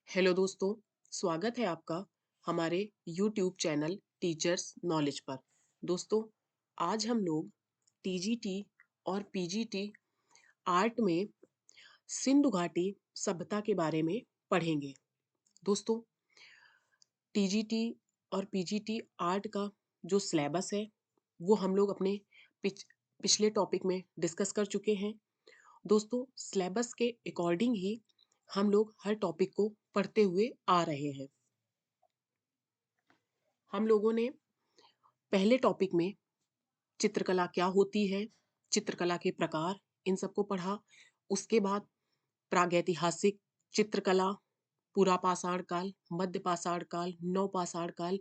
Hello दोस्तों, स्वागत है आपका हमारे यूट्यूब चैनल टीचर्स नॉलेज पर। दोस्तों, आज हम लोग टीजीटी और पीजीटी आर्ट में सिंधु घाटी सभ्यता के बारे में पढ़ेंगे। दोस्तों, टीजीटी और पीजीटी आर्ट का जो सिलेबस है वो हम लोग अपने पिछले टॉपिक में डिस्कस कर चुके हैं। दोस्तों, सिलेबस के अकॉर्डिंग ही हम लोग हर टॉपिक को पढ़ते हुए आ रहे हैं। हम लोगों ने पहले टॉपिक में चित्रकला क्या होती है, चित्रकला के प्रकार, इन सबको पढ़ा। उसके बाद प्रागैतिहासिक चित्रकला, पुरा पाषाण काल, मध्य पाषाण काल, नव पाषाण काल,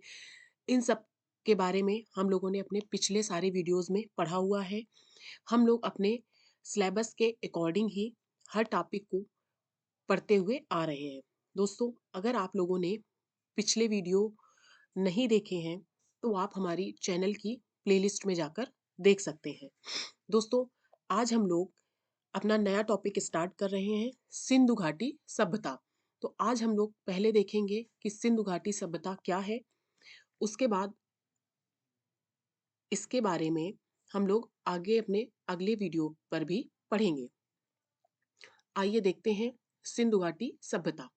इन सब के बारे में हम लोगों ने अपने पिछले सारे वीडियोस में पढ़ा हुआ है। हम लोग अपने सिलेबस के अकॉर्डिंग ही हर टॉपिक को पढ़ते हुए आ रहे हैं। दोस्तों, अगर आप लोगों ने पिछले वीडियो नहीं देखे हैं तो आप हमारी चैनल की प्लेलिस्ट में जाकर देख सकते हैं। दोस्तों, आज हम लोग अपना नया टॉपिक स्टार्ट कर रहे हैं, सिंधु घाटी सभ्यता। तो आज हम लोग पहले देखेंगे कि सिंधु घाटी सभ्यता क्या है। उसके बाद इसके बारे में हम लोग आगे अपने अगले वीडियो पर भी पढ़ेंगे। आइए देखते हैं सिंधु घाटी सभ्यता।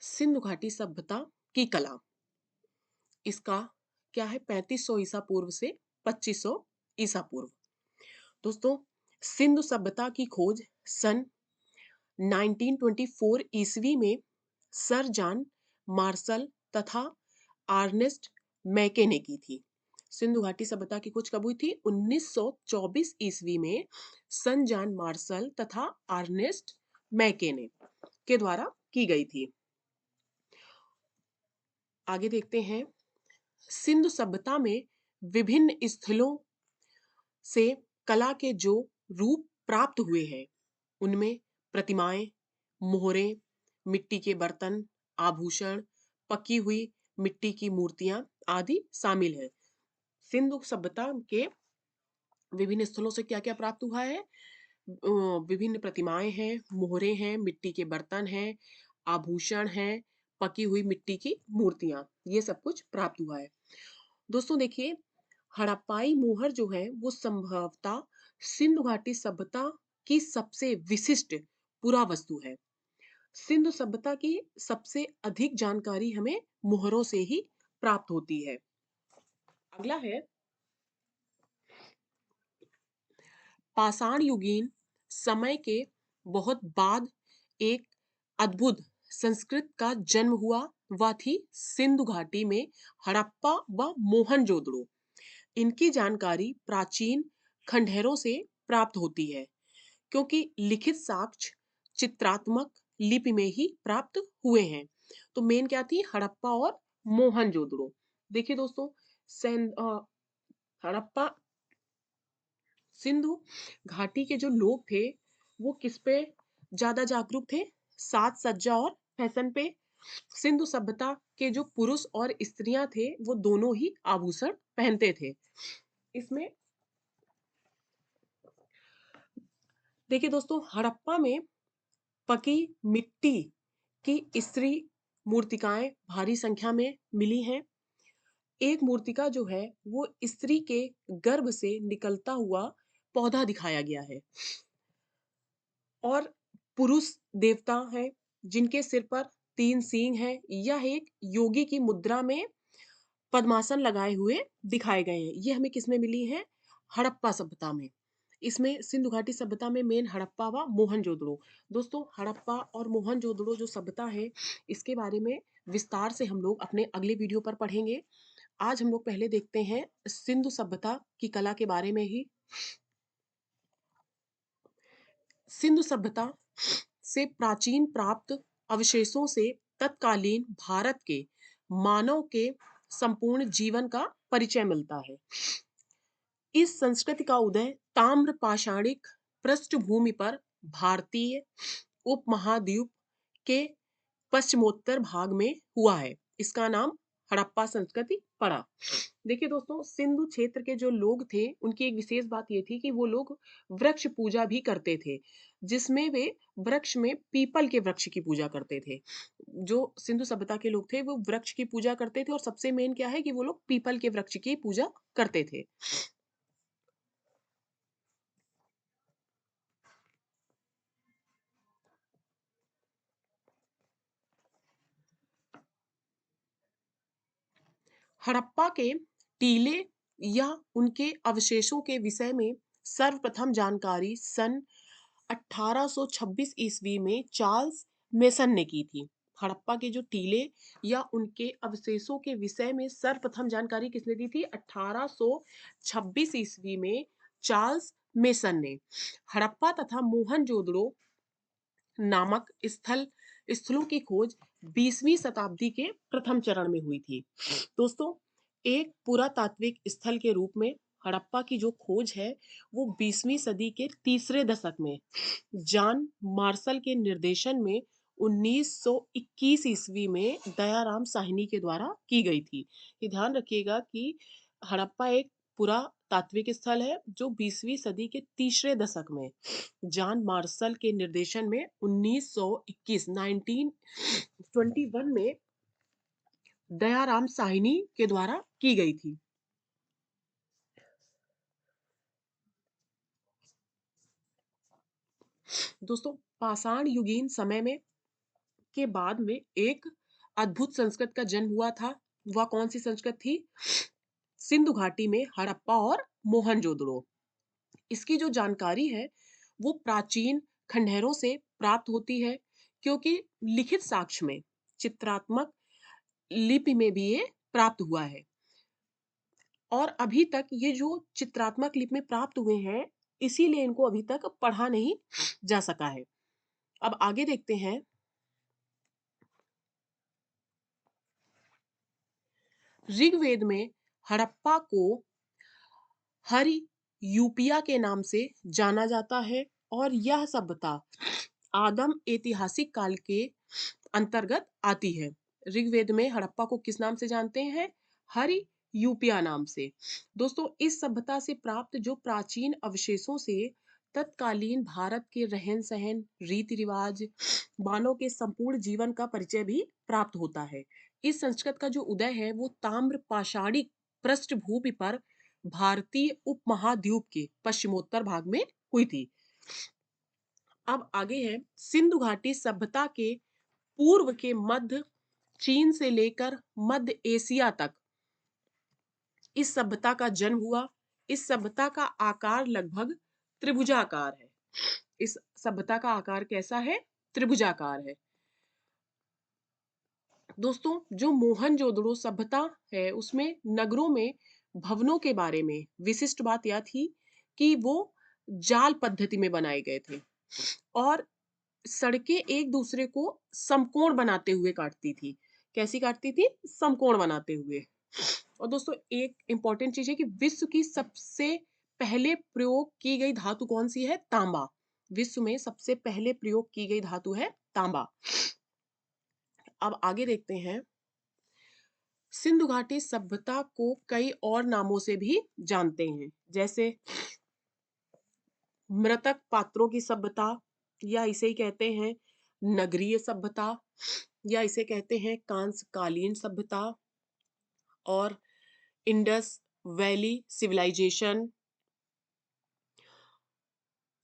सिंधु घाटी सभ्यता की कला, इसका क्या है, 3500 ईसा पूर्व से 2500 ईसा पूर्व। दोस्तों, सिंधु सभ्यता की खोज सन 1924 ईस्वी में सर जॉन मार्शल तथा आर्नेस्ट मैके ने की थी। सिंधु घाटी सभ्यता की खोज कब हुई थी? 1924 ईस्वी में सन जॉन मार्शल तथा आर्नेस्ट मैके ने के द्वारा की गई थी। आगे देखते हैं, सिंधु सभ्यता में विभिन्न स्थलों से कला के जो रूप प्राप्त हुए हैं उनमें प्रतिमाएं, मोहरें, मिट्टी के बर्तन, आभूषण, पकी हुई मिट्टी की मूर्तियां आदि शामिल है। सिंधु सभ्यता के विभिन्न स्थलों से क्या क्या प्राप्त हुआ है? विभिन्न प्रतिमाएं हैं, मोहरें हैं, मिट्टी के बर्तन हैं, आभूषण हैं, पकी हुई मिट्टी की मूर्तियां, ये सब कुछ प्राप्त हुआ है। दोस्तों देखिए, हड़प्पाई मोहर जो है वो संभवतः सिंधु घाटी सभ्यता की सबसे विशिष्ट पुरावस्तु है। सिंधु सभ्यता की सबसे अधिक जानकारी हमें मोहरों से ही प्राप्त होती है। अगला है, पाषाण युगीन समय के बहुत बाद एक अद्भुत संस्कृत का जन्म हुआ। वह थी सिंधु घाटी में हड़प्पा व मोहनजोदड़ो। इनकी जानकारी प्राचीन खंडहरों से प्राप्त होती है, क्योंकि लिखित साक्ष्य चित्रात्मक लिपि में ही प्राप्त हुए हैं। तो मेन क्या थी? हड़प्पा और मोहनजोदड़ो। देखिए दोस्तों, हड़प्पा सिंधु घाटी के जो लोग थे वो किस पे ज्यादा जागरूक थे? साज सज्जा और फैशन पे। सिंधु सभ्यता के जो पुरुष और स्त्रियां थे वो दोनों ही आभूषण पहनते थे। इसमें देखिए दोस्तों, हड़प्पा में पकी मिट्टी की स्त्री मूर्तिकाएं भारी संख्या में मिली हैं। एक मूर्तिका जो है वो स्त्री के गर्भ से निकलता हुआ पौधा दिखाया गया है और पुरुष देवता है जिनके सिर पर 3 सींग हैं। यह एक योगी की मुद्रा में पद्मासन लगाए हुए दिखाए गए हैं। ये हमें किसमें मिली है? हड़प्पा सभ्यता में। इसमें सिंधु घाटी सभ्यता में मेन हड़प्पा व मोहनजोदड़ो। दोस्तों, हड़प्पा और मोहनजोदड़ो जो सभ्यता है इसके बारे में विस्तार से हम लोग अपने अगले वीडियो पर पढ़ेंगे। आज हम लोग पहले देखते हैं सिंधु सभ्यता की कला के बारे में ही। सिंधु सभ्यता से प्राचीन प्राप्त अवशेषों से तत्कालीन भारत के मानव के संपूर्ण जीवन का परिचय मिलता है। इस संस्कृति का उदय ताम्र पाषाणिक पृष्ठभूमि पर भारतीय उपमहाद्वीप के पश्चिमोत्तर भाग में हुआ है। इसका नाम हड़प्पा संस्कृति पड़ा। देखिए दोस्तों, सिंधु क्षेत्र के जो लोग थे उनकी एक विशेष बात ये थी कि वो लोग वृक्ष पूजा भी करते थे, जिसमें वे वृक्ष में पीपल के वृक्ष की पूजा करते थे। जो सिंधु सभ्यता के लोग थे वो वृक्ष की पूजा करते थे, और सबसे मेन क्या है कि वो लोग पीपल के वृक्ष की पूजा करते थे। हड़प्पा के टीले या उनके अवशेषों के विषय में सर्वप्रथम जानकारी सन 1826 ईस्वी में चार्ल्स मेसन ने की थी। हड़प्पा के जो टीले या उनके अवशेषों के विषय में सर्वप्रथम जानकारी किसने दी थी? 1826 ईस्वी में चार्ल्स मेसन ने। हड़प्पा तथा मोहनजोदड़ो नामक स्थलों की खोज 20वीं शताब्दी के प्रथम चरण में हुई थी। दोस्तों, एक पुरातात्विक स्थल के रूप में हड़प्पा की जो खोज है वो 20वीं सदी के तीसरे दशक में जॉन मार्शल के निर्देशन में 1921 ईस्वी में दयाराम साहनी के द्वारा की गई थी। ये ध्यान रखिएगा कि हड़प्पा एक पुरातात्विक स्थल है जो 20वीं सदी के तीसरे दशक में जॉन मार्शल के निर्देशन में 1921 में दयाराम साहनी के द्वारा की गई थी। दोस्तों, पाषाण युगीन समय में के बाद में एक अद्भुत संस्कृत का जन्म हुआ था। वह कौन सी संस्कृत थी? सिंधु घाटी में हड़प्पा और मोहनजोदड़ो। इसकी जो जानकारी है वो प्राचीन खंडहरों से प्राप्त होती है, क्योंकि लिखित साक्ष्य में चित्रात्मक लिपि में भी ये प्राप्त हुआ है। और अभी तक ये जो चित्रात्मक लिपि में प्राप्त हुए हैं, इसीलिए इनको अभी तक पढ़ा नहीं जा सका है। अब आगे देखते हैं। ऋग्वेद में हड़प्पा को हरि यूपिया के नाम से जाना जाता है, और यह सभ्यता आदम ऐतिहासिक काल के अंतर्गत आती है। ऋग्वेद में हड़प्पा को किस नाम से जानते हैं? हरि यूपिया नाम से। दोस्तों, इस सभ्यता से प्राप्त जो प्राचीन अवशेषों से तत्कालीन भारत के रहन सहन, रीति रिवाज, मानव के संपूर्ण जीवन का परिचय भी प्राप्त होता है। इस संस्कृत का जो उदय है वो ताम्र पाषाणिक पृष्ठभूमि पर भारतीय उपमहाद्वीप के पश्चिमोत्तर भाग में हुई थी। अब आगे है, सिंधु घाटी सभ्यता के पूर्व के मध्य चीन से लेकर मध्य एशिया तक इस सभ्यता का जन्म हुआ। इस सभ्यता का आकार लगभग त्रिभुजाकार है। इस सभ्यता का आकार कैसा है? त्रिभुजाकार है। दोस्तों, जो मोहनजोदड़ो सभ्यता है उसमें नगरों में भवनों के बारे में विशिष्ट बात यह थी कि वो जाल पद्धति में बनाए गए थे, और सड़कें एक दूसरे को समकोण बनाते हुए काटती थी। कैसी काटती थी? समकोण बनाते हुए। और दोस्तों, एक इंपॉर्टेंट चीज है कि विश्व की सबसे पहले प्रयोग की गई धातु कौन सी है? तांबा। विश्व में सबसे पहले प्रयोग की गई धातु है तांबा। अब आगे देखते हैं। सिंधु घाटी सभ्यता को कई और नामों से भी जानते हैं, जैसे मृतक पात्रों की सभ्यता, या इसे ही कहते हैं नगरीय सभ्यता, या इसे कहते हैं कांस्यकालीन सभ्यता, और इंडस वैली सिविलाइजेशन,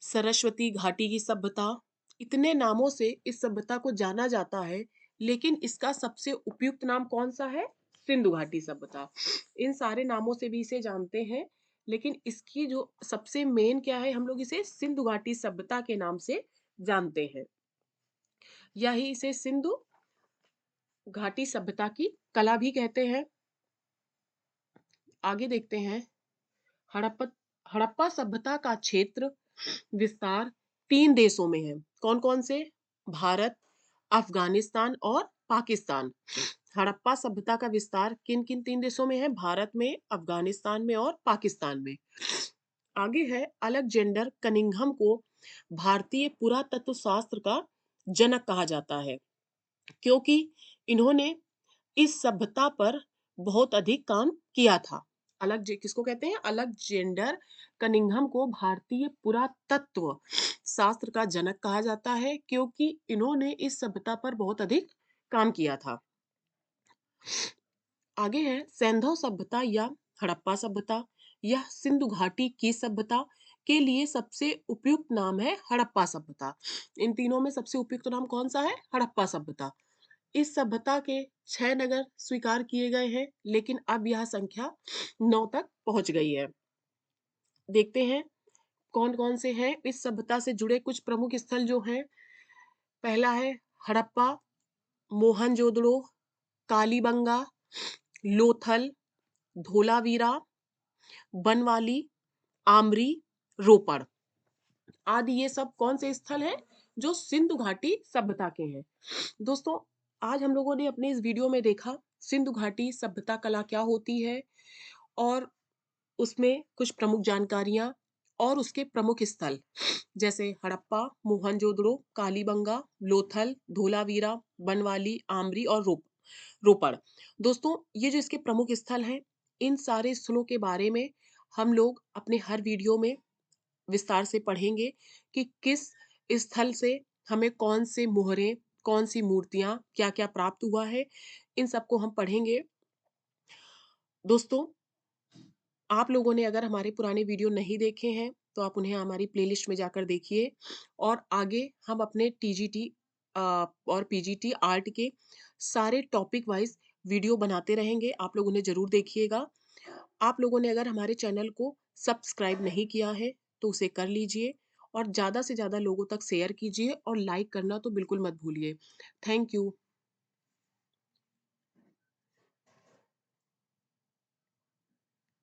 सरस्वती घाटी की सभ्यता। इतने नामों से इस सभ्यता को जाना जाता है, लेकिन इसका सबसे उपयुक्त नाम कौन सा है? सिंधु घाटी सभ्यता। इन सारे नामों से भी इसे जानते हैं, लेकिन इसकी जो सबसे मेन क्या है, हम लोग इसे सिंधु घाटी सभ्यता के नाम से जानते हैं। यही इसे सिंधु घाटी सभ्यता की कला भी कहते हैं। आगे देखते हैं। हड़प्पा हड़प्पा सभ्यता का क्षेत्र विस्तार 3 देशों में है। कौन कौन से? भारत, अफगानिस्तान और पाकिस्तान। हड़प्पा सभ्यता का विस्तार किन किन 3 देशों में है? भारत में, अफगानिस्तान में और पाकिस्तान में। आगे है, अलेक्जेंडर कनिंघम को भारतीय पुरातत्व शास्त्र का जनक कहा जाता है, क्योंकि इन्होंने इस सभ्यता पर बहुत अधिक काम किया था। किसको कहते हैं? अलेक्जेंडर कनिंघम को भारतीय पुरातत्व शास्त्र का जनक कहा जाता है, क्योंकि इन्होंने इस सभ्यता पर बहुत अधिक काम किया था। आगे है सैंधव सभ्यता या हड़प्पा सभ्यता। यह सिंधु घाटी की सभ्यता के लिए सबसे उपयुक्त नाम है हड़प्पा सभ्यता। इन तीनों में सबसे उपयुक्त नाम कौन सा है? हड़प्पा सभ्यता। इस सभ्यता के 6 नगर स्वीकार किए गए हैं, लेकिन अब यह संख्या 9 तक पहुंच गई है। देखते हैं कौन कौन से हैं इस सभ्यता से जुड़े कुछ प्रमुख स्थल जो हैं। पहला है हड़प्पा, मोहनजोदड़ो, कालीबंगा, लोथल, धोलावीरा, बनवाली, आमरी, रोपड़ आदि। ये सब कौन से स्थल हैं? जो सिंधु घाटी सभ्यता के हैं। दोस्तों, आज हम लोगों ने अपने इस वीडियो में देखा सिंधु घाटी सभ्यता कला क्या होती है, और उसमें कुछ प्रमुख जानकारियां और उसके प्रमुख स्थल जैसे हड़प्पा, मोहनजोदड़ो, कालीबंगा, लोथल, धोलावीरा, बनवाली, आमरी और रोपड़। दोस्तों, ये जो इसके प्रमुख स्थल हैं, इन सारे स्थलों के बारे में हम लोग अपने हर वीडियो में विस्तार से पढ़ेंगे कि किस स्थल से हमें कौन से मोहरे, कौन सी मूर्तियां, क्या क्या प्राप्त हुआ है, इन सबको हम पढ़ेंगे। दोस्तों, आप लोगों ने अगर हमारे पुराने वीडियो नहीं देखे हैं तो आप उन्हें हमारी प्लेलिस्ट में जाकर देखिए, और आगे हम अपने टीजीटी और पीजीटी आर्ट के सारे टॉपिक वाइज वीडियो बनाते रहेंगे। आप लोग उन्हें जरूर देखिएगा। आप लोगों ने अगर हमारे चैनल को सब्सक्राइब नहीं किया है तो उसे कर लीजिए, और ज़्यादा से ज़्यादा लोगों तक शेयर कीजिए, और लाइक करना तो बिल्कुल मत भूलिए। Thank you.